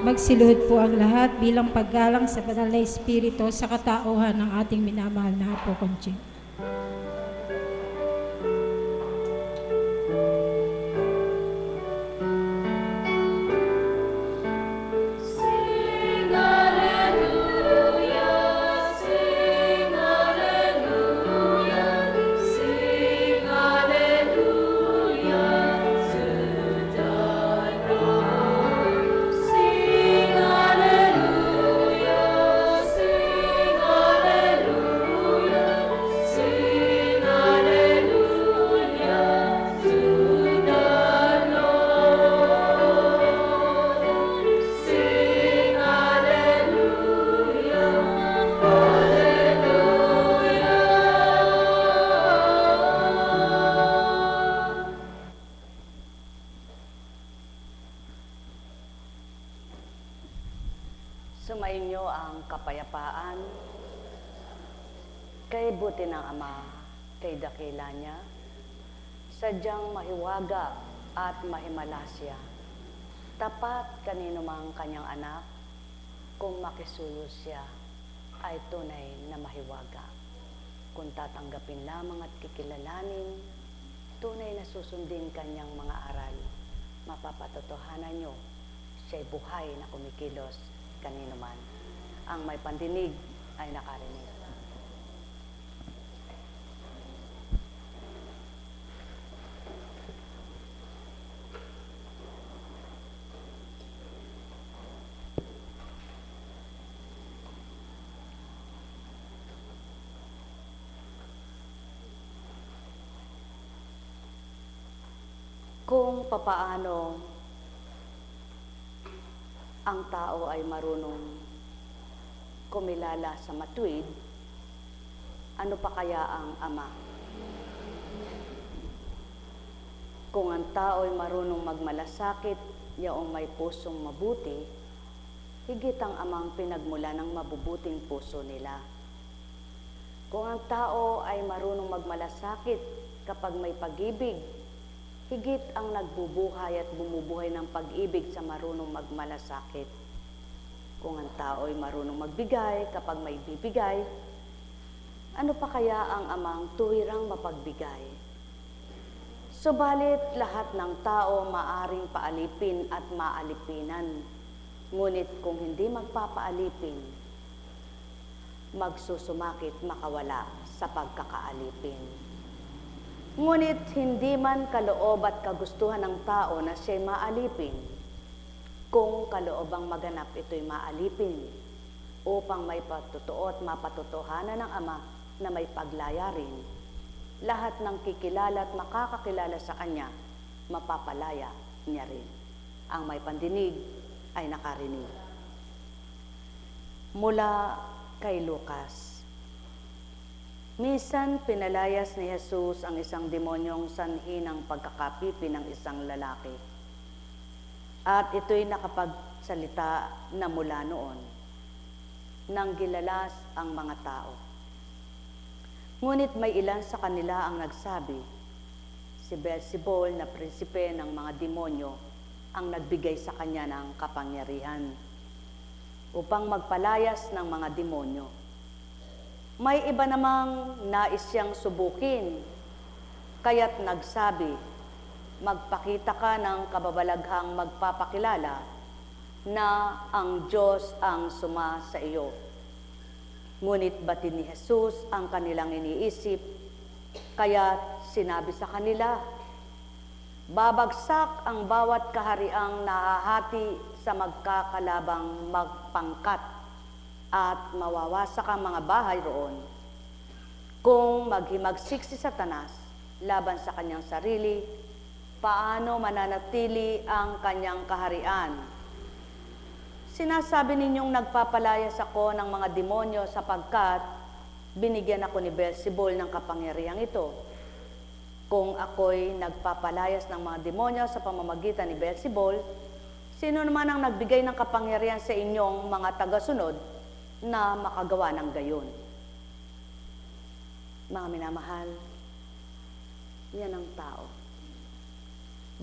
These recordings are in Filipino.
Magsiluhod po ang lahat bilang paggalang sa banal na Espiritu sa katauhan ng ating minamahal na Apo Conching. Sumainyo ang kapayapaan, kay buti ng Ama, kay dakila niya, sadyang mahiwaga at mahimalasya, tapat kanino mang kanyang anak, kung makisuyo siya, ay tunay na mahiwaga. Kung tatanggapin lamang at kikilalanin, tunay na susundin kanyang mga aral, mapapatotohanan nyo, siya'y buhay na kumikilos kanino man. Ang may pandinig ay nakarinig. Kung papaano ang tao ay marunong kumilala sa matuwid, ano pa kaya ang Ama? Kung ang tao ay marunong magmalasakit, yaong may pusong mabuti, higit ang Amang pinagmula ng mabubuting puso nila. Kung ang tao ay marunong magmalasakit kapag may pag-ibig, higit ang nagbubuhay at bumubuhay ng pag-ibig sa marunong magmalasakit. Kung ang tao ay marunong magbigay kapag may bibigay, ano pa kaya ang Amang tuwirang mapagbigay? Subalit lahat ng tao maaring paalipin at maalipinan. Ngunit kung hindi magpapaalipin, magsusumakit makawala sa pagkakaalipin. Ngunit hindi man kaloob at kagustuhan ng tao na siya'y maalipin, kung kaloobang maganap ito'y maalipin, upang may patotoo at mapatotohanan ng Ama na may paglaya rin, lahat ng kikilala at makakakilala sa Kanya, mapapalaya niya rin. Ang may pandinig ay nakarinig. Mula kay Lucas. Minsan, pinalayas ni Jesus ang isang demonyong sanhi ng pagkakapipi ng isang lalaki. At ito'y nakapagsalita na mula noon, nang gilalas ang mga tao. Ngunit may ilan sa kanila ang nagsabi, si Beelzebul na prinsipe ng mga demonyo ang nagbigay sa kanya ng kapangyarihan upang magpalayas ng mga demonyo. May iba namang nais siyang subukin, kaya't nagsabi, magpakita ka ng kababalaghang magpapakilala na ang Diyos ang suma sa iyo. Ngunit batid ni Jesus ang kanilang iniisip, kaya't sinabi sa kanila, babagsak ang bawat kahariang nahahati sa magkakalabang magpangkat, at mawawasak ang mga bahay roon. Kung maghimagsik si Satanas laban sa kanyang sarili, paano mananatili ang kanyang kaharian? Sinasabi ninyong nagpapalayas ako ng mga demonyo sapagkat binigyan ako ni Beelzebul ng kapangyarihang ito. Kung ako'y nagpapalayas ng mga demonyo sa pamamagitan ni Beelzebul, sino naman ang nagbigay ng kapangyarihan sa inyong mga tagasunod na makagawa ng gayon? Mga minamahal, yan ang tao.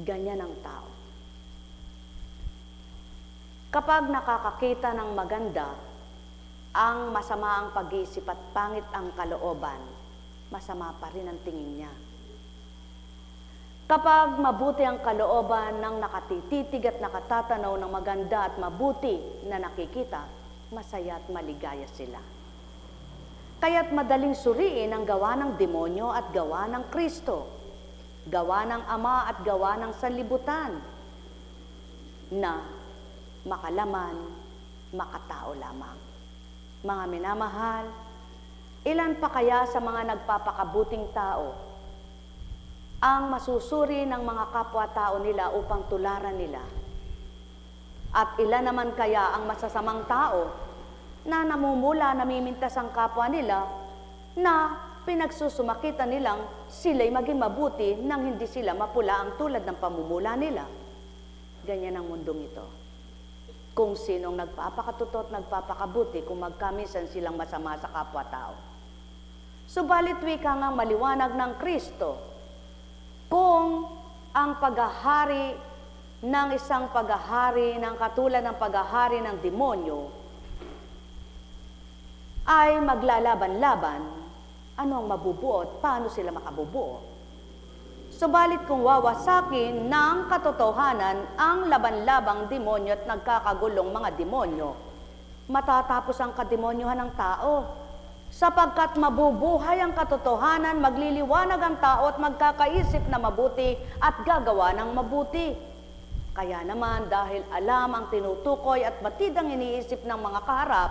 Ganyan ang tao. Kapag nakakakita ng maganda, ang masama ang pag-iisip at pangit ang kalooban, masama pa rin ang tingin niya. Kapag mabuti ang kalooban ng nakatititig at nakatatanaw ng maganda at mabuti na nakikita, masaya at maligaya sila. Kaya't madaling suriin ang gawa ng demonyo at gawa ng Kristo, gawa ng Ama at gawa ng sanlibutan, na makalaman, makatao lamang. Mga minamahal, ilan pa kaya sa mga nagpapakabuting tao ang masusuri ng mga kapwa-tao nila upang tularan nila? At ilan naman kaya ang masasamang tao na namumula, namimintas ang kapwa nila na pinagsusumakitan nilang sila'y maging mabuti nang hindi sila mapula ang tulad ng pamumula nila? Ganyan ang mundong ito. Kung sinong nagpapakatuto at nagpapakabuti, kung magkamisan silang masama sa kapwa-tao. Subalit wika nga maliwanag ng Kristo, kung ang paghahari ng isang paghahari ng katulad ng paghahari ng demonyo ay maglalaban-laban, ano ang mabubuo at paano sila makabubuo? Subalit kung wawasakin ng katotohanan ang laban-labang demonyo at nagkakagulong mga demonyo, matatapos ang kademonyohan ng tao. Sapagkat mabubuhay ang katotohanan, magliliwanag ang tao at magkakaisip na mabuti at gagawa ng mabuti. Kaya naman dahil alam ang tinutukoy at batid ang iniisip ng mga kaharap,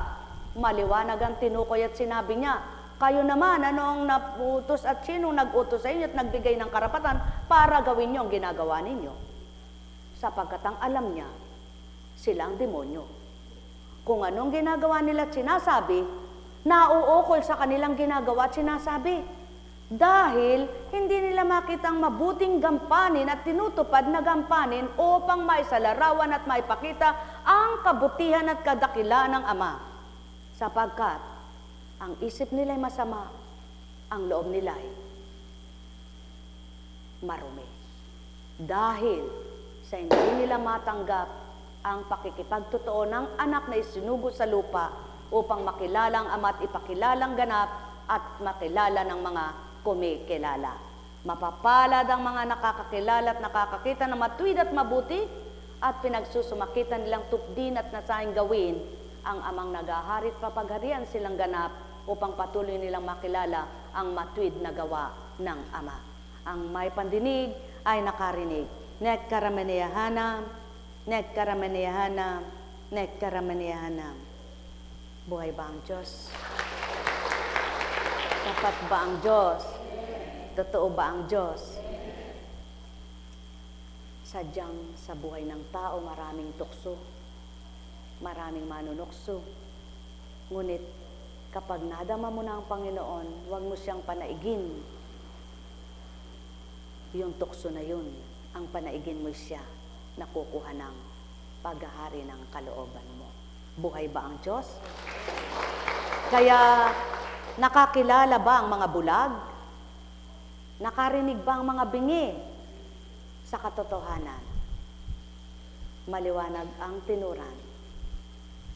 maliwanag ang tinukoy at sinabi niya, kayo naman, ano ang naputos at sinong nag-utos sa inyo at nagbigay ng karapatan para gawin niyo ang ginagawa ninyo? Sapagkat ang alam niya, sila ang demonyo. Kung anong ginagawa nila at sinasabi, nauukol sa kanilang ginagawa at sinasabi. Dahil hindi nila makita ang mabuting gampanin at tinutupad na gampanin upang maisalarawan at maipakita ang kabutihan at kadakilaan ng Ama. Sapagkat ang isip nila ay masama, ang loob nila ay marumi. Dahil sa hindi nila matanggap ang pakikipagtotoo ng anak na isinugo sa lupa upang makilala ang Ama at ipakilalang ganap at makilala ng mga kumikilala. Mapapalad ang mga nakakakilala at nakakakita ng matuwid at mabuti at pinagsusumakitan nilang tupdin at nasayang gawin ang Amang naghaharit papagharian silang ganap upang patuloy nilang makilala ang matuwid na gawa ng Ama. Ang may pandinig ay nakarinig. Nek karamaniyahanam, nek karamaniyahanam, nek karamaniyahanam. Buhay ba ang Diyos? Tapat ba ang Diyos? Totoo ba ang Diyos? Sadyang sa buhay ng tao maraming tukso, maraming manunukso. Ngunit kapag nadama mo na ang Panginoon, huwag mo siyang panaigin. Yung tukso na yun, ang panaigin mo siya na kukuha ng paghahari ng kalooban mo. Buhay ba ang Diyos? Kaya nakakilala ba ang mga bulag? Nakarinig ba ang mga bingi sa katotohanan? Maliwanag ang tinuran.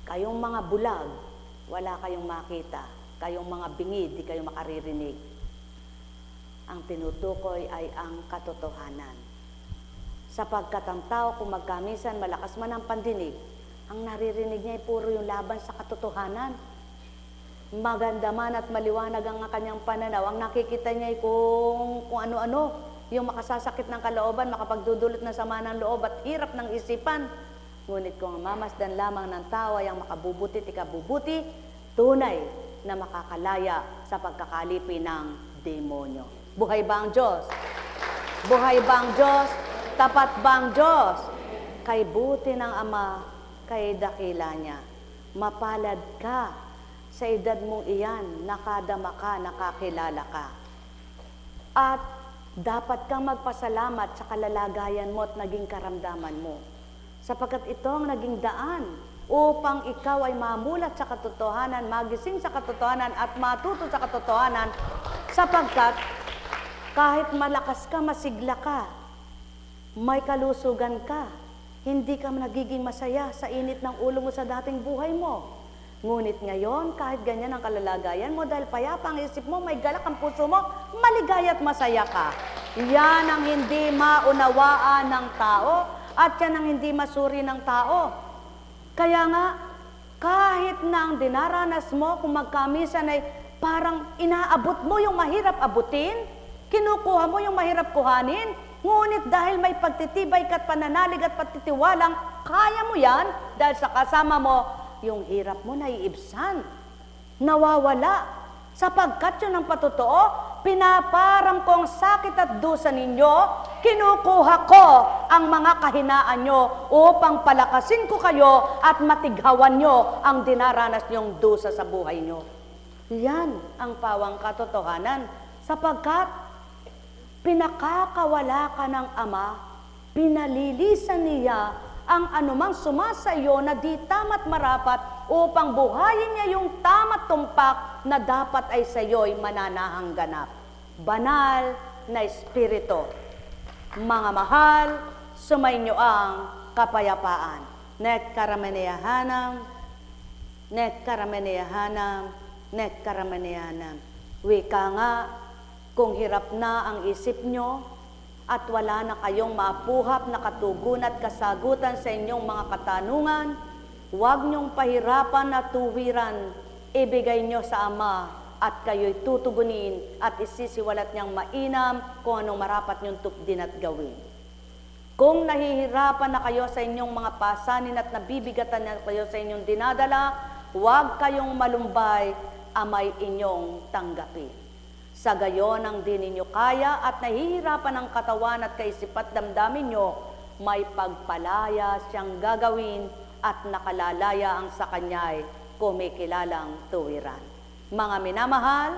Kayong mga bulag, wala kayong makita. Kayong mga bingi, di kayo makaririnig. Ang tinutukoy ay ang katotohanan. Sapagkat ang tao kung magkamisan, malakas man ang pandinig, ang naririnig niya ay puro yung laban sa katotohanan. Maganda man at maliwanag ang kanyang pananaw, ang nakikita niya ay kung ano-ano, yung makasasakit ng kalooban, makapagdudulot ng sama ng loob at hirap ng isipan. Ngunit kung mamasdan lamang ng tao ay ang makabubuti at ikabubuti, tunay na makakalaya sa pagkakalipi ng demonyo. Buhay ba ang Diyos? Buhay ba ang Diyos? Tapat ba ang Diyos? Kay buti ng Ama, kay dakila niya. Mapalad ka sa edad mong iyan, nakadama ka, nakakilala ka. At dapat kang magpasalamat sa kalalagayan mo at naging karamdaman mo. Sapagkat ito ang naging daan upang ikaw ay mamulat sa katotohanan, magising sa katotohanan at matuto sa katotohanan. Sapagkat kahit malakas ka, masigla ka, may kalusugan ka, Hindi ka nagiging masaya sa init ng ulo mo sa dating buhay mo. Ngunit ngayon, kahit ganyan ang kalalagayan mo, dahil payapa ang isip mo, may galak ang puso mo, maligaya at masaya ka. Yan ang hindi maunawaan ng tao at yan ang hindi masuri ng tao. Kaya nga, kahit na ang dinaranas mo, kung magkamisan ay parang inaabot mo yung mahirap abutin, kinukuha mo yung mahirap kuhanin, ngunit dahil may pagtitibay ka't pananalig at pagtitiwalang, kaya mo yan dahil sa kasama mo, yung hirap mo naiibsan, nawawala, sapagkat yun ang patotoo, pinaparam ko ang sakit at dusa ninyo, kinukuha ko ang mga kahinaan nyo upang palakasin ko kayo at matighawan nyo ang dinaranas nyong dusa sa buhay nyo. Yan ang pawang katotohanan, sapagkat pinakakawala ka ng Ama, pinalilisan niya ang anumang sumasa iyo na di tama't marapat upang buhayin niya yung tama't tumpak na dapat ay sa iyo'y mananahang ganap. Banal na Espiritu, mga mahal, sumainyo ang kapayapaan. Nek karameneyahanam, nek karameneyahanam, nek karameneyahanam. Wika nga, kung hirap na ang isip nyo, at wala na kayong mapuhap na katugunan at kasagutan sa inyong mga katanungan, huwag niyong pahirapan at tuwiran, ibigay niyo sa Ama at kayo'y tutugunin at isisiwalat niyang mainam kung anong marapat niyong tupdin at gawin. Kung nahihirapan na kayo sa inyong mga pasanin at nabibigatan na kayo sa inyong dinadala, huwag kayong malumbay, Ama'y inyong tanggapin. Sa gayon ang di ninyo kaya at nahihirapan ang katawan at kaisipat damdamin nyo, may pagpalaya siyang gagawin at nakalalaya ang sa kanya'y kumikilalang tuwiran. Mga minamahal,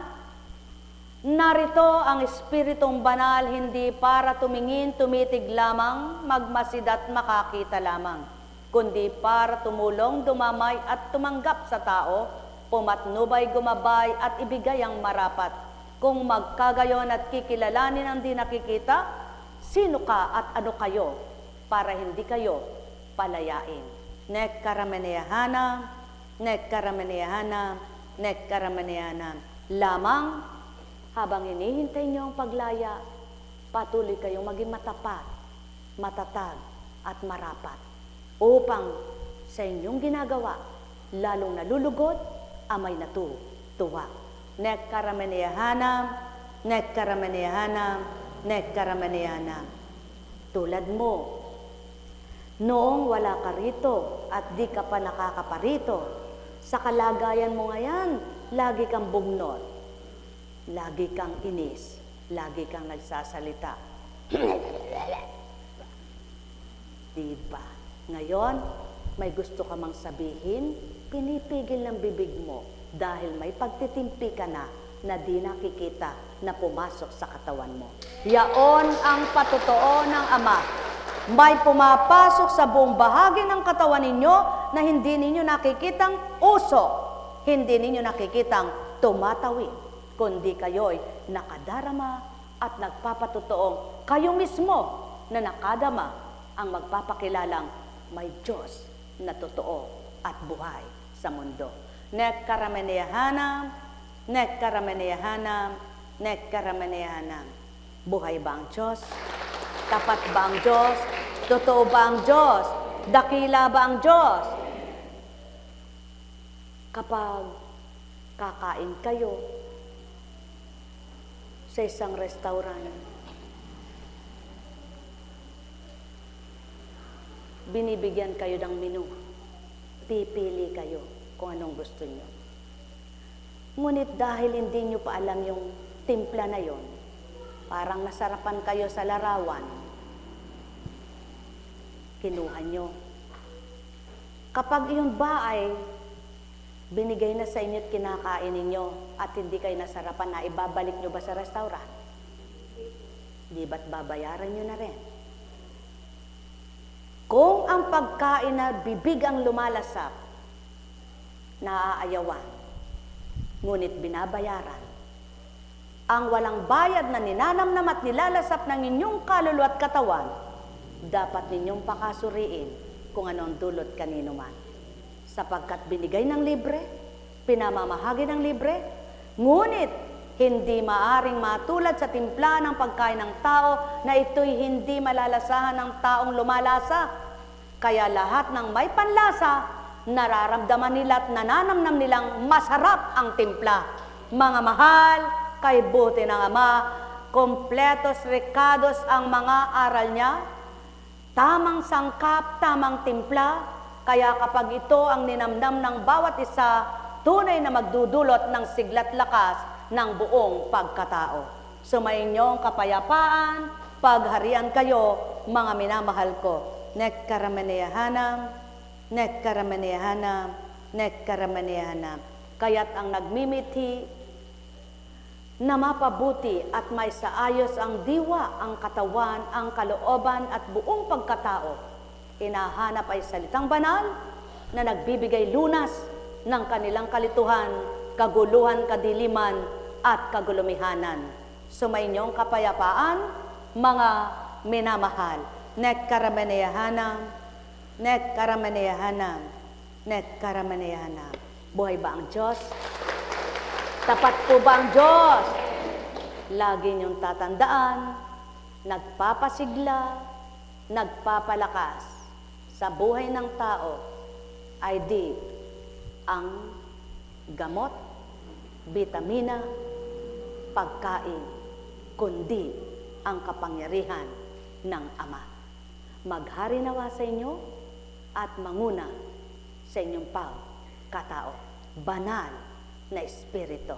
narito ang Espiritong Banal hindi para tumingin, tumitig lamang, magmasid at makakita lamang, kundi para tumulong, dumamay at tumanggap sa tao, pumatnubay, gumabay at ibigay ang marapat. Kung magkagayon at kikilalanin ang di nakikita, sino ka at ano kayo para hindi kayo palayain. Nek karameneyahanam, nek karameneyahanam, nek karameneyahanam. Lamang habang hinihintay niyo ang paglaya, patuloy kayong maging matapat, matatag at marapat upang sa inyong ginagawa, lalong nalulugod, amay natutuwa. Nek karameneyahanam, nek karameneyahanam, nek karameneyahanam. Tulad mo, noong wala ka rito at di ka pa nakakaparito, sa kalagayan mo ngayon, lagi kang bugnot, lagi kang inis, lagi kang nagsasalita. Diba? Ngayon, may gusto ka mang sabihin, pinipigil ng bibig mo. Dahil may pagtitimpi ka na di nakikita na pumasok sa katawan mo. Yaon ang patotoo ng Ama. May pumapasok sa buong bahagi ng katawan ninyo na hindi ninyo nakikitang usok, hindi ninyo nakikitang tumatawid, kundi kayo'y nakadarama at nagpapatotoong kayo mismo na nakadama ang magpapakilalang may Diyos na totoo at buhay sa mundo. Nek karameneyahanam, nek karameneyahanam, nek karameneyahanam. Buhay ba ang Diyos? Tapat ba ang Diyos? Totoo ba ang Diyos? Dakila ba ang Diyos? Kapag kakain kayo sa isang restaurant, binibigyan kayo ng menu, pipili kayo kung anong gusto nyo. Ngunit dahil hindi nyo pa alam yung timpla na yon, parang nasarapan kayo sa larawan, kinuha nyo. Kapag yun ba ay binigay na sa inyo at kinakain ninyo at hindi kayo nasarapan, na ibabalik nyo ba sa restaurant? Di ba't babayaran nyo na rin? Kung ang pagkain na bibig ang lumalasap, naaayawan, ngunit binabayaran. Ang walang bayad na ninanamnam at nilalasap ng inyong kaluluwa at katawan, dapat ninyong pakasuriin kung ano ang dulot kanino man. Sapagkat binigay ng libre, pinamamahagi ng libre, ngunit hindi maaring matulad sa timpla ng pagkain ng tao na ito'y hindi malalasahan ng taong lumalasa. Kaya lahat ng may panlasa, nararamdaman nila at nananamnam nilang masarap ang timpla. Mga mahal, kay buti ng Ama, kompletos rekados ang mga aral niya, tamang sangkap, tamang timpla, kaya kapag ito ang ninamnam ng bawat isa, tunay na magdudulot ng siglat lakas ng buong pagkatao. Sumayinyong kapayapaan, pagharian kayo, mga minamahal ko. Nekkaramaneyahanam, nekkaramaneyahanam, nekkaramaneyahanam. Kaya't ang nagmimithi na mapabuti at may saayos ang diwa, ang katawan, ang kalooban at buong pagkatao, inahanap ay salitang banal na nagbibigay lunas ng kanilang kalituhan, kaguluhan, kadiliman at kagulumihanan. Sumainyong kapayapaan, mga minamahal. Nekkaramaneyahanam, nekkaramaneyahanam, nekkaramaneyahanam. Buhay ba ang Diyos? Tapat po ba ang Diyos? Lagi niyong tatandaan, nagpapasigla, nagpapalakas sa buhay ng tao ay di ang gamot, bitamina, pagkain, kundi ang kapangyarihan ng Ama. Maghari nawa sa inyo at manguna sa inyong pagkatao. Banal na espiritu,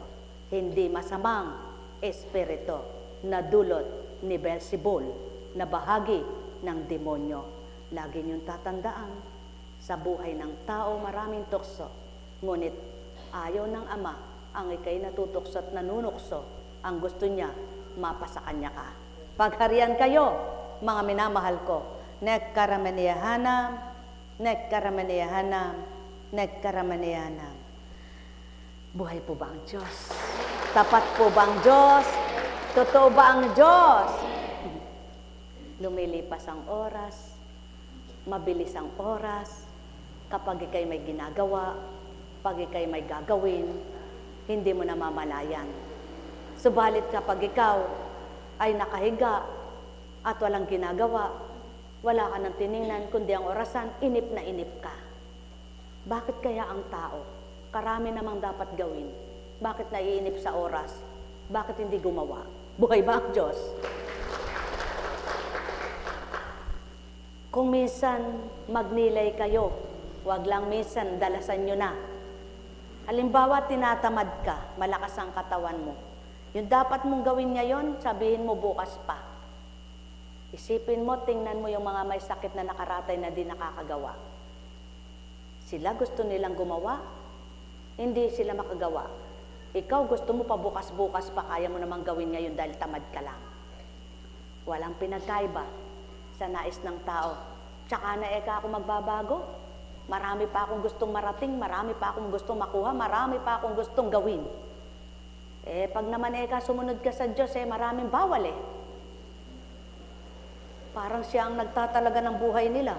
hindi masamang espiritu na dulot ni Beelzebul na bahagi ng demonyo. Lagi niyong tatandaan, sa buhay ng tao maraming tukso, ngunit ayaw ng Ama ang ikay natutokso at nanunukso. Ang gusto niya, mapasa kanya ka. Pagharian kayo, mga minamahal ko. Nekkaramaneyahanam, nekkaramaneyahanam, nekkaramaneyahanam. Buhay po ba ang Diyos? Tapat po ba ang Diyos? Totoo ba ang Diyos? Lumilipas ang oras, mabilis ang oras, kapag ikay may ginagawa, pag ikay may gagawin, hindi mo namamalayan. Subalit kapag ikaw ay nakahiga at walang ginagawa, wala ka nang tiningnan, kundi ang orasan, inip na inip ka. Bakit kaya ang tao? Karami namang dapat gawin. Bakit naiinip sa oras? Bakit hindi gumawa? Buhay ba ang Diyos? Kung minsan magnilay kayo, wag lang minsan dalasan nyo na. Halimbawa, tinatamad ka, malakas ang katawan mo. Yung dapat mong gawin ngayon, sabihin mo bukas pa. Isipin mo, tingnan mo yung mga may sakit na nakaratay na di nakakagawa. Sila gusto nilang gumawa, hindi sila makagawa. Ikaw gusto mo pa bukas-bukas pa, kaya mo namang gawin ngayon dahil tamad ka lang. Walang pinagkaiba sa nais ng tao. Tsaka na eka ako magbabago. Marami pa akong gustong marating, marami pa akong gustong makuha, marami pa akong gustong gawin. Pag naman eka sumunod ka sa Diyos, maraming bawal Parang siya ang nagtatalaga ng buhay nila.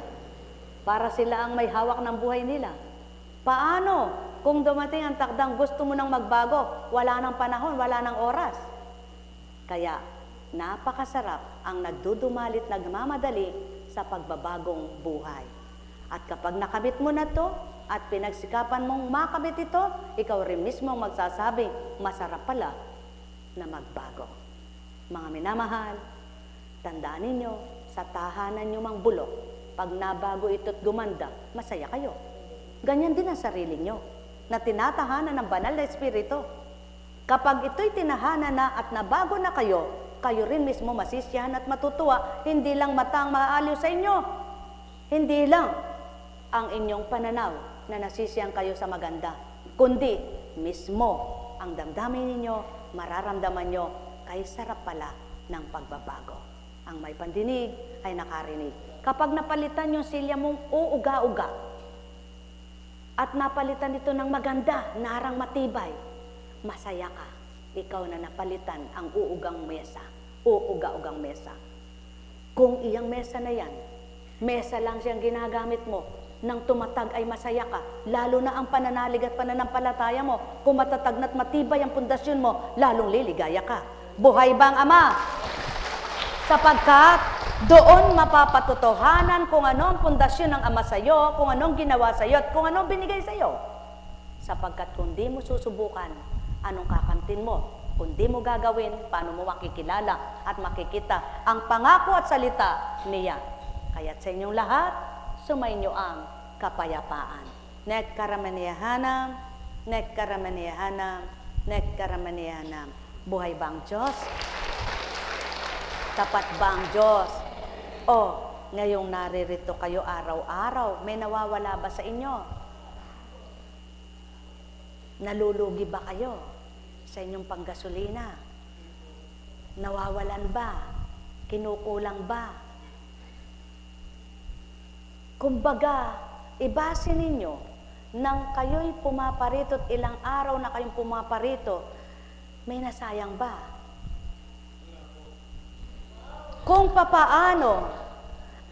Para sila ang may hawak ng buhay nila. Paano? Kung dumating ang takdang gusto mo nang magbago, wala nang panahon, wala nang oras. Kaya, napakasarap ang nagdudumalit, nagmamadali sa pagbabagong buhay. At kapag nakamit mo na to, at pinagsikapan mong makamit ito, ikaw rin mismo magsasabi, masarap pala na magbago. Mga minamahal, tandaan ninyo, sa tahanan nyo mang bulok, pag nabago ito't gumanda, masaya kayo. Ganyan din ang sarili nyo, na tinatahanan ng banal na espiritu. Kapag ito'y tinahanan na at nabago na kayo, kayo rin mismo masisiyahan at matutuwa, hindi lang matang maaaliw sa inyo. Hindi lang ang inyong pananaw na nasisiyahan kayo sa maganda, kundi mismo ang damdamin ninyo, mararamdaman nyo, kay sarap pala ng pagbabago. Ang may pandinig ay nakarinig. Kapag napalitan yung silya mong uuga-uga, at napalitan ito ng maganda, narang matibay, masaya ka. Ikaw na napalitan ang uugang mesa, uuga-ugang mesa. Kung iyang mesa na yan Mesa lang siyang ginagamit mo. Nang tumatag ay masaya ka. Lalo na ang pananalig at pananampalataya mo. Kung matatag na't matibay ang pundasyon mo, lalong liligaya ka. Buhay bang Ama? Sapagkat doon mapapatotohanan kung ano ang pundasyon ng Ama sa'yo, kung anong ginawa sa'yo, at kung anong binigay sa'yo. Sapagkat kung di mo susubukan, anong kakamtin mo? Kung di mo gagawin, paano mo makikilala at makikita ang pangako at salita niya? Kaya't sa inyong lahat, sumainyo ang kapayapaan. Nekkaramaniyahanam, nekkaramaniyahanam, nekkaramaniyahanam. Buhay ba ang Diyos? Tapat ba ang Diyos? O, ngayong naririto kayo araw-araw, may nawawala ba sa inyo? Nalulugi ba kayo sa inyong panggasolina? Nawawalan ba? Kinukulang ba? Kumbaga, ibase ninyo, nang kayo'y pumaparito at ilang araw na kayong pumaparito, may nasayang ba? Kung papaano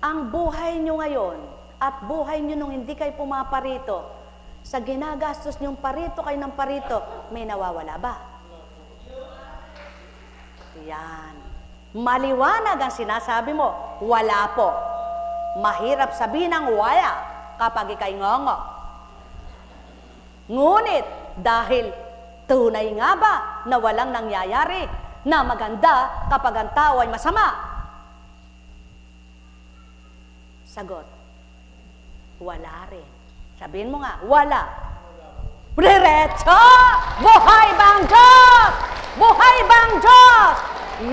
ang buhay nyo ngayon at buhay nyo nung hindi kayo pumaparito, sa ginagastos nyong parito kayo ng parito, may nawawala ba? Yan. Maliwanag ang sinasabi mo, wala po. Mahirap sabihin ang wala kapag ikay ngongo. Ngunit, dahil tunay nga ba na walang nangyayari na maganda kapag ang tao ay masama? Sagot, wala rin. Sabihin mo nga, wala. Diretso! Buhay bang Diyos? Buhay bang Diyos?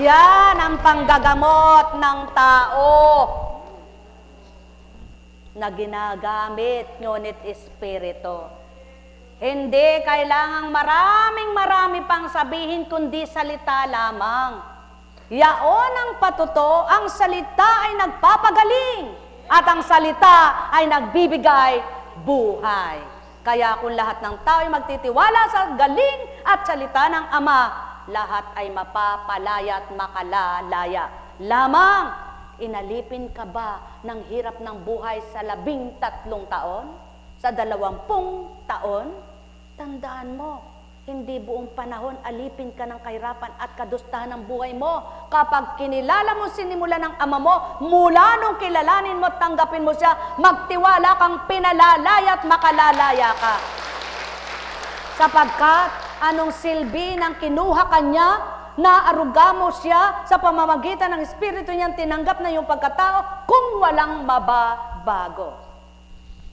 Yan ang panggagamot ng tao na ginagamit, ngunit espiritu. Hindi kailangang marami pang sabihin, kundi salita lamang. Yaon ang patuto, ang salita ay nagpapagaling, at ang salita ay nagbibigay buhay. Kaya kung lahat ng tao ay magtitiwala sa galing at salita ng Ama, lahat ay mapapalaya at makalalaya. Lamang, inalipin ka ba ng hirap ng buhay sa 13 taon? Sa 20 taon? Tandaan mo, hindi buong panahon alipin ka ng kahirapan at kadustahan ng buhay mo. Kapag kinilala mo sinimula ng Ama mo, mula nung kilalanin mo, tanggapin mo siya, magtiwala kang pinalalaya at makalalaya ka. Sapagkat anong silbi ng kinuha kanya, naaruga mo siya sa pamamagitan ng Espiritu niyang tinanggap na yung pagkatao kung walang mababago.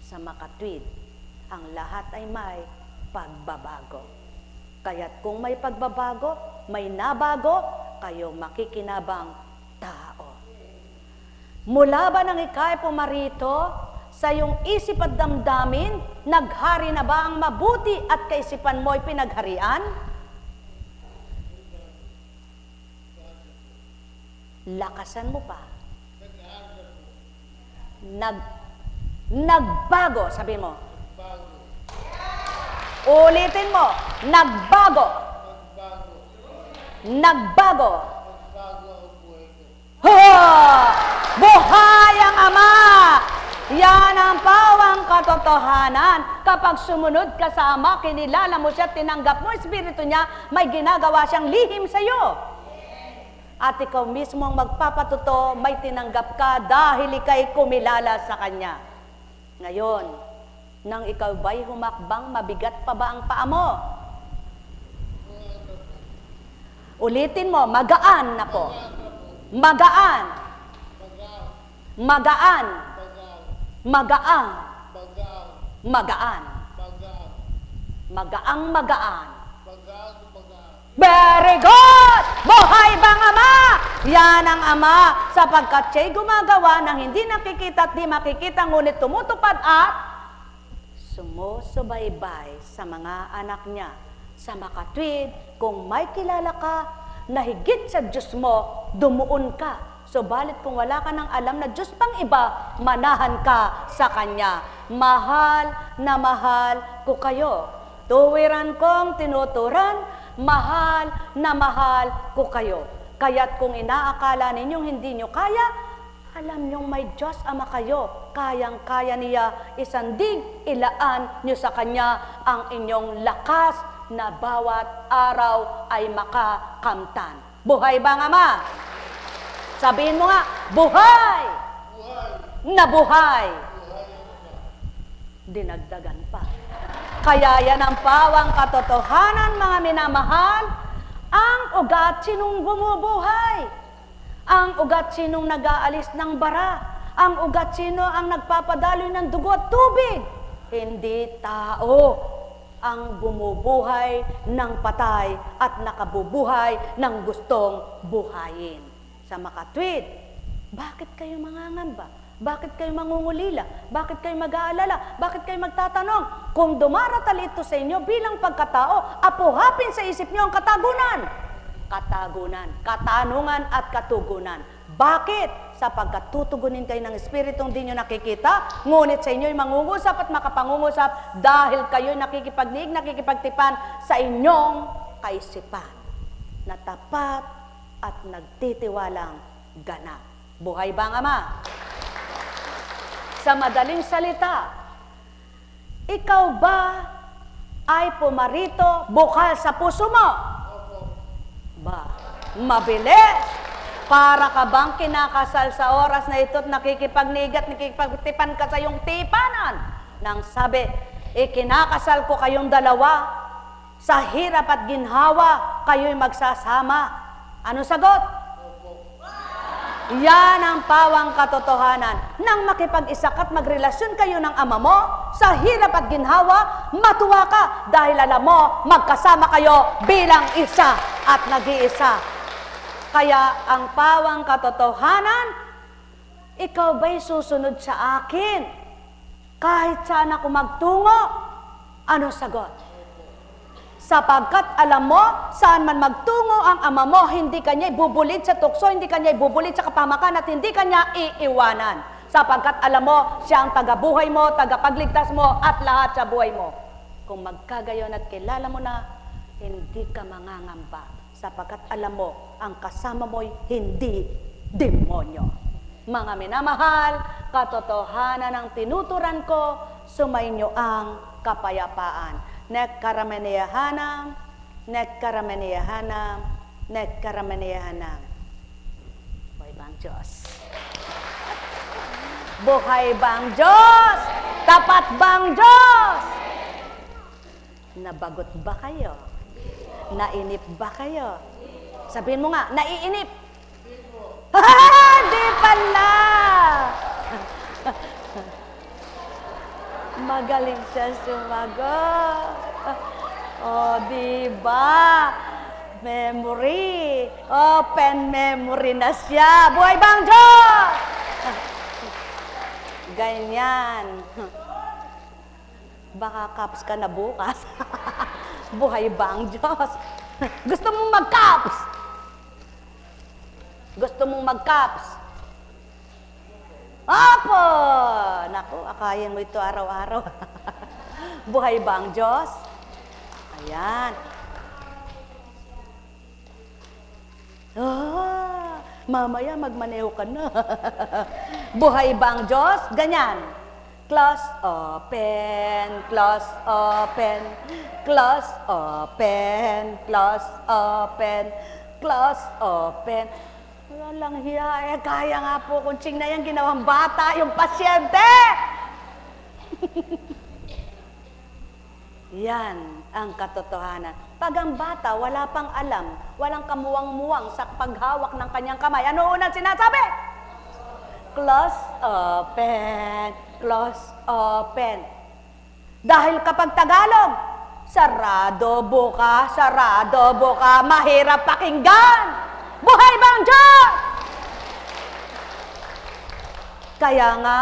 Sa makatwid, ang lahat ay may pagbabago. Kaya't kung may pagbabago, may nabago, kayo makikinabang tao. Mula ba nang ika'y pumarito, sa iyong isip at damdamin, naghari na ba ang mabuti at kaisipan mo'y pinagharian? Lakasan mo pa. Nagbago, sabi mo. Ulitin mo, nagbago. Nagbago. Buhay ang Ama! Yan ang pawang katotohanan. Kapag sumunod ka sa Ama, kinilala mo siya, tinanggap mo Espiritu niya, may ginagawa siyang lihim sa iyo. At ikaw mismo ang magpapatuto, may tinanggap ka dahil ika'y kumilala sa Kanya. Ngayon, nang ikaw ba'y humakbang, mabigat pa ba ang paa mo? Ulitin mo, magaan na po. Magaan. Magaan. Magaan. Magaan. Magaang magaan. Very good! Buhay bang Ama? Yan ang Ama, sapagkat siya'y gumagawa ng hindi nakikita at di makikita, ngunit tumutupad at sumusubaybay sa mga anak niya. Sa makatwid, kung may kilala ka na higit sa Diyos mo, dumuon ka. Subalit kung wala ka nang alam na Diyos pang iba, manahan ka sa Kanya. Mahal na mahal ko kayo. Tuwiran kong tinuturan, mahal na mahal ko kayo. Kaya't kung inaakala ninyong hindi nyo kaya, Alam niyong may Diyos Ama kayo, kayang-kaya niya isandig, ilaan niyo sa Kanya ang inyong lakas na bawat araw ay makakamtan. Buhay ba ang Ama? Sabihin mo nga, buhay! Buhay! Na buhay! Dinagdagan pa. Kaya yan ang pawang katotohanan, mga minamahal, ang ugat sinong bumubuhay. Ang ugat sinong nag-aalis ng bara. Ang ugat sino ang nagpapadaloy ng dugo at tubig. Hindi tao ang bumubuhay ng patay at nakabubuhay ng gustong buhayin. Sa makatwid, bakit kayo mangangamba? Bakit kayo mangungulila? Bakit kayo mag-aalala? Bakit kayo magtatanong? Kung dumaratal ito sa inyo bilang pagkatao, apuhapin sa isip niyo ang katagunan. Katagunan, katanungan at katugunan. Bakit? Sapagkat tutugunin kayo ng Espiritong di nyo nakikita, ngunit sa inyo'y mangungusap at makapangungusap dahil kayo'y nakikipagnig, nakikipagtipan sa inyong kaisipan na tapat at nagtitiwalang ganap. Buhay ba ang Ama? Sa madaling salita, ikaw ba ay pumarito bukal sa puso mo? Ba, mabilis. Para ka bang kinakasal sa oras na ito't nakikipagnigat, nakikipagtipan ka sa iyong tipanan? Nang sabi, ikinakasal ko kayong dalawa, sa hirap at ginhawa, kayo'y magsasama. Ano sagot? Yan ang pawang katotohanan. Nang makipag-isa ka't magrelasyon kayo ng ama mo, sa hirap at ginhawa, matuwa ka dahil alam mo, magkasama kayo bilang isa at nag-iisa. Kaya ang pawang katotohanan, ikaw ba'y susunod sa akin? Kahit saan ako magtungo, ano sagot? Sapagkat alam mo, saan man magtungo ang ama mo, hindi kanya ibubulit sa tukso, hindi kanya ibubulit sa kapamakan, at hindi kanya iiwanan. Sapagkat alam mo, siya ang tagabuhay mo, tagapagligtas mo, at lahat sa buhay mo. Kung magkagayon at kilala mo na, hindi ka mangangamba. Sapagkat alam mo, ang kasama mo'y hindi demonyo. Mga minamahal, katotohanan ang tinuturan ko, sumainyo ang kapayapaan. Nekkaramaniyahanam, nekkaramaniyahanam, nekkaramaniyahanam. Buhay bang Diyos? Buhay bang Diyos? Tapat bang Diyos? Nabagot ba kayo? Nainip ba kayo? Sabihin mo nga, naiinip. Di pala! Magaling siya sumagot. O, diba? Memory. Open memory na siya. Buhay bang Diyos? Ganyan. Baka caps ka na bukas. Buhay bang Diyos? Gusto mong mag-caps? Gusto mong mag-caps? Opo! Naku, akayin mo ito araw-araw. Buhay ba ang Diyos? Ayan. Mamaya magmaneho ka na. Buhay ba ang Diyos? Ganyan. Close, open, close, open, close, open, close, open, close, open. Walang hiya, kaya nga po kunching na yan, ginawang bata, yung pasyente! Yan ang katotohanan. Pag ang bata, wala pang alam, walang kamuwang-muwang sa paghawak ng kanyang kamay, ano unang sinasabi? Close, open, close, open. Dahil kapag Tagalog, sarado buka, mahirap pakinggan. Buhay bang Diyos? Kaya nga,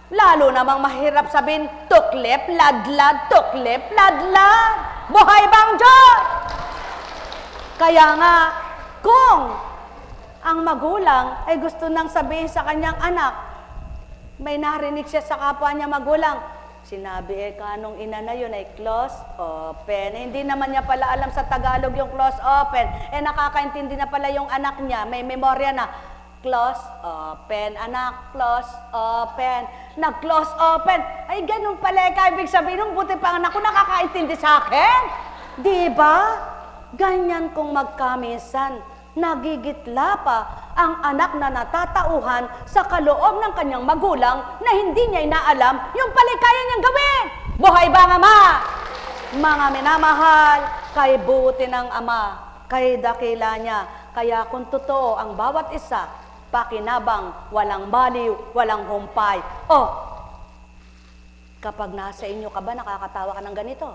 lalo namang mahirap sabihin, tuklip, ladlad, tuklip, ladlad. Buhay bang Diyos? Kaya nga, kung ang magulang ay gusto nang sabihin sa kanyang anak, may narinig siya sa kapwa niya magulang, sinabi kanong ina na yun ay close, open. Hindi naman niya pala alam sa Tagalog yung close, open. Nakakaintindi na pala yung anak niya, may memorya na, Close, open, anak, close, open, nag-close, open. Ay, ganun pala, ibig sabihin nung buti pa anak ko nakakaintindi sa akin. Di ba? Ganyan kung magkamisan, nagigitla pa ang anak na natatauhan sa kaloob ng kanyang magulang na hindi niya inaalam yung pala kaya niyang gawin. Buhay ba ang Ama? Mga minamahal, kay buti ng Ama, kay dakila niya. Kaya kung totoo ang bawat isa, pakinabang, walang baliw, walang humpay. Oh, kapag nasa inyo ka ba, nakakatawa ka ng ganito?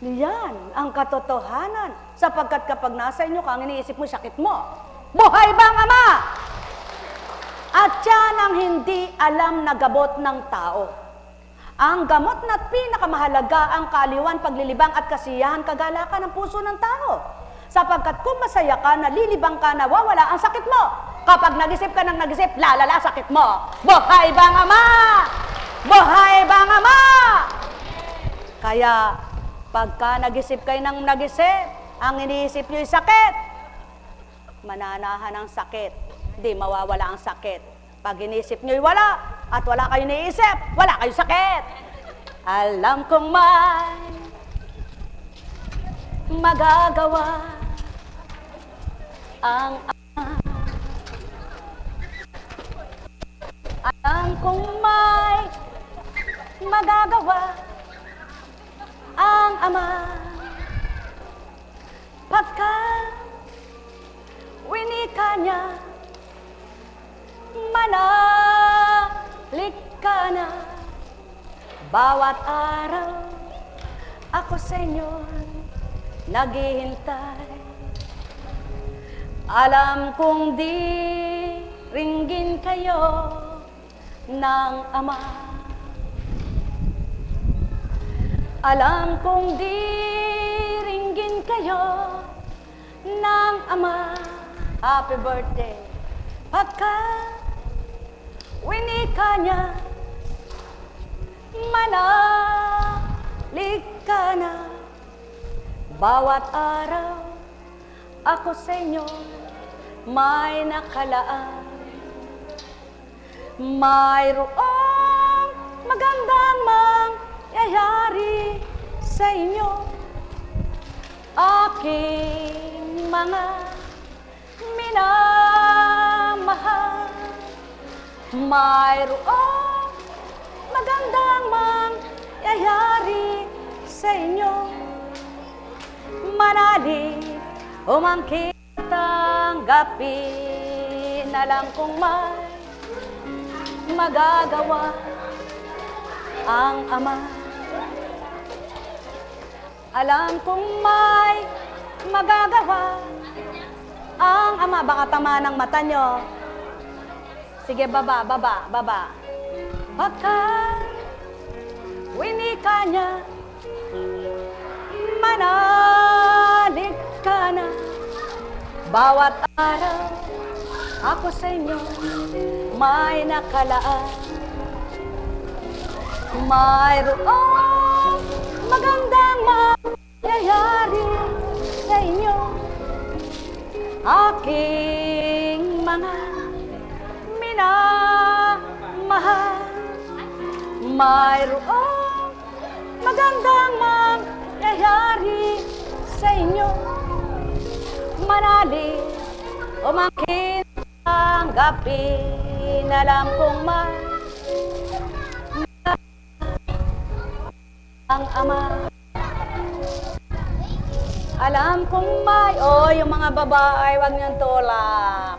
Yan ang katotohanan. Sapagkat kapag nasa inyo ka, ang iniisip mo, sakit mo. Buhay ba ang Ama? At yan ang hindi alam na gabot ng tao. Ang gamot na't pinakamahalaga ang kaaliwan, paglilibang at kasiyahan, kagalakan ng puso ng tao. Sapagkat kung masaya ka, nalilibang ka, nawawala ang sakit mo. Kapag nag-isip ka ng nag-isip, lalala sakit mo. Buhay ba ang Ama? Buhay ba ang Ama? Kaya, pagka nag-isip kayo ng nag-isip, ang iniisip nyo'y sakit. Mananahan ang sakit. Di mawawala ang sakit. Pag inisip nyo'y wala, at wala kayo niisip, wala kayo sakit. Alam kong may magagawa ang Ama. Alam kong may magagawa ang Ama. Pagka winika niya, manalik ka na. Bawat araw ako sa inyo naghihintay. Alam kong di ringgin kayo ng Ama. Alam kong di ringgin kayo ng Ama. Happy birthday. Pagka winika niya, manalik ka na. Bawat araw ako sa inyo may nakalaan. Mayroong magandang mangyayari sa inyo, aking mga minamahal. Mayroong magandang mangyayari sa inyo, manalig umangkin tanggapin. Alam kong may magagawa ang Ama. Alam kong may magagawa ang Ama. Baka tama ng mata nyo. Sige, baba, baba, baba. Pagka winika niya, manalig ka na. Bawat araw ako sa inyo may nakalaan. Mayroong magandang mangyayari sa inyo, aking mga minamahal. Mayroong magandang mangyayari sa inyo, manalig umangkin tanggapin. Alam kong may ang Ama. Alam kong may, yung mga babae, wag niyang tulak.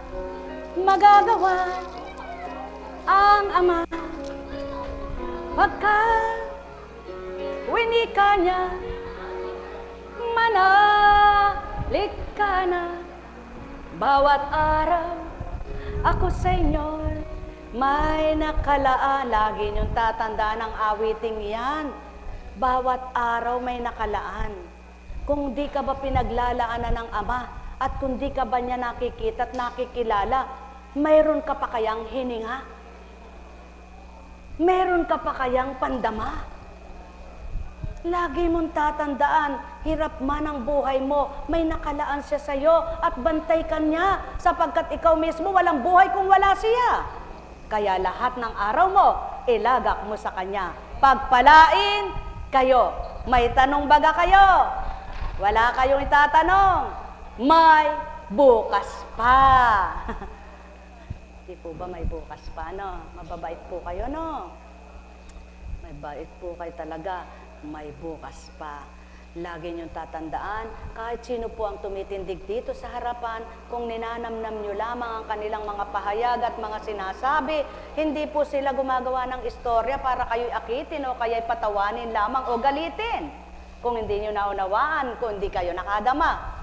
Magagawa ang Ama. Pagka winika niya, manalik ka na. Bawat araw ako sa inyo may nakalaan. Lagi niyong tatandaan ang awiting yan. Bawat araw may nakalaan. Kung di ka ba pinaglalaanan ng Ama at kung di ka ba niya nakikita at nakikilala, mayroon ka pa kayang hininga? Meron ka pa kayang pandama? Lagi mong tatandaan, hirap man ang buhay mo, may nakalaan siya sa iyo at bantay ka niya sapagkat ikaw mismo walang buhay kung wala siya. Kaya lahat ng araw mo, ilagak mo sa kanya. Pagpalain kayo. May tanong baga kayo? Wala kayong itatanong. May bukas pa. Di po ba may bukas pa, no? Mababait po kayo, no? May bait po kayo talaga. May bukas pa. Lagi niyong tatandaan, kahit sino po ang tumitindig dito sa harapan, kung ninanamnam niyo lamang ang kanilang mga pahayag at mga sinasabi, hindi po sila gumagawa ng istorya para kayo'y akitin o kayo'y patawanin lamang o galitin. Kung hindi niyo naunawaan, kung hindi kayo nakadama.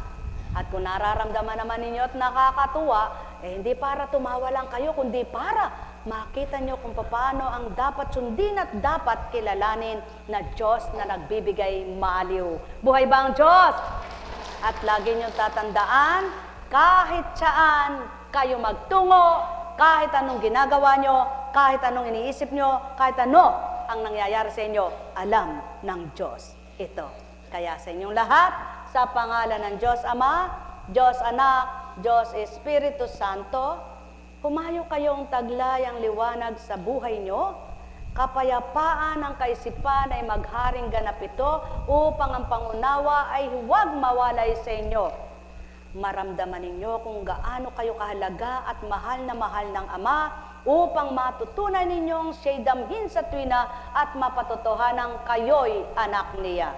At kung nararamdaman naman ninyo at nakakatuwa, hindi para tumawa lang kayo, kundi para makita nyo kung paano ang dapat sundin at dapat kilalanin na Diyos na nagbibigay maliw. Buhay ba ang Diyos? At lagi nyo tatandaan, kahit saan kayo magtungo, kahit anong ginagawa nyo, kahit anong iniisip nyo, kahit ano ang nangyayari sa inyo, alam ng Diyos ito. Kaya sa inyong lahat, sa pangalan ng Diyos Ama, Diyos Anak, Diyos Espiritu Santo, humayo kayong taglay ang liwanag sa buhay nyo, kapayapaan ang kaisipan ay magharing ganap ito upang ang pangunawa ay huwag mawalay sa inyo. Maramdaman ninyo kung gaano kayo kahalaga at mahal ng Ama upang matutunan ninyong siya'y damhin sa tuwina at mapatotohanang kayo'y anak niya.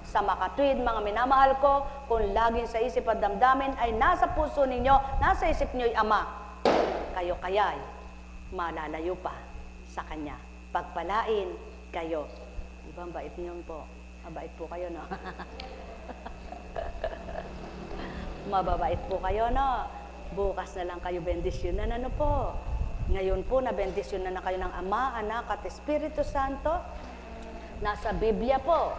Sa makatwid, mga minamahal ko, kung laging sa isip at damdamin ay nasa puso ninyo, nasa isip niyo'y Ama, kayo kaya'y malalayo pa sa Kanya. Pagpalain kayo. Ibang bait niyo po. Mabait po kayo, no? Mababait po kayo, no? Bukas na lang kayo bendisyonan, ano po? Ngayon po, nabendisyonan na kayo ng Ama, Anak at Espiritu Santo. Nasa Biblia po,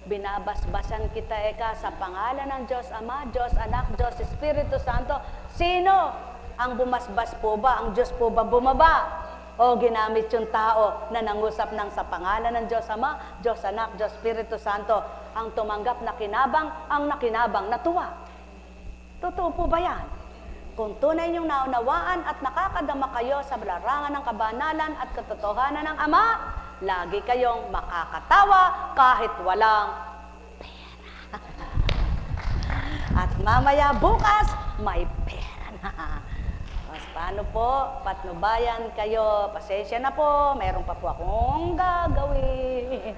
binabasbasan kita sa pangalan ng Diyos Ama, Diyos Anak, Diyos Espiritu Santo. Sino ang bumasbas po ba? Ang Diyos po ba bumaba? O ginamit yung tao na nangusap ng sa pangalan ng Diyos Ama, Diyos Anak, Diyos Espiritu Santo, ang tumanggap na kinabang, ang nakinabang natuwa. Totoo po ba yan? Kung tunay niyong naunawaan at nakakadama kayo sa larangan ng kabanalan at katotohanan ng Ama, lagi kayong makakatawa kahit walang pera. At mamaya bukas, may pera na. Mas paano po, patnubayan kayo, pasensya na po, mayroon pa po akong gagawin.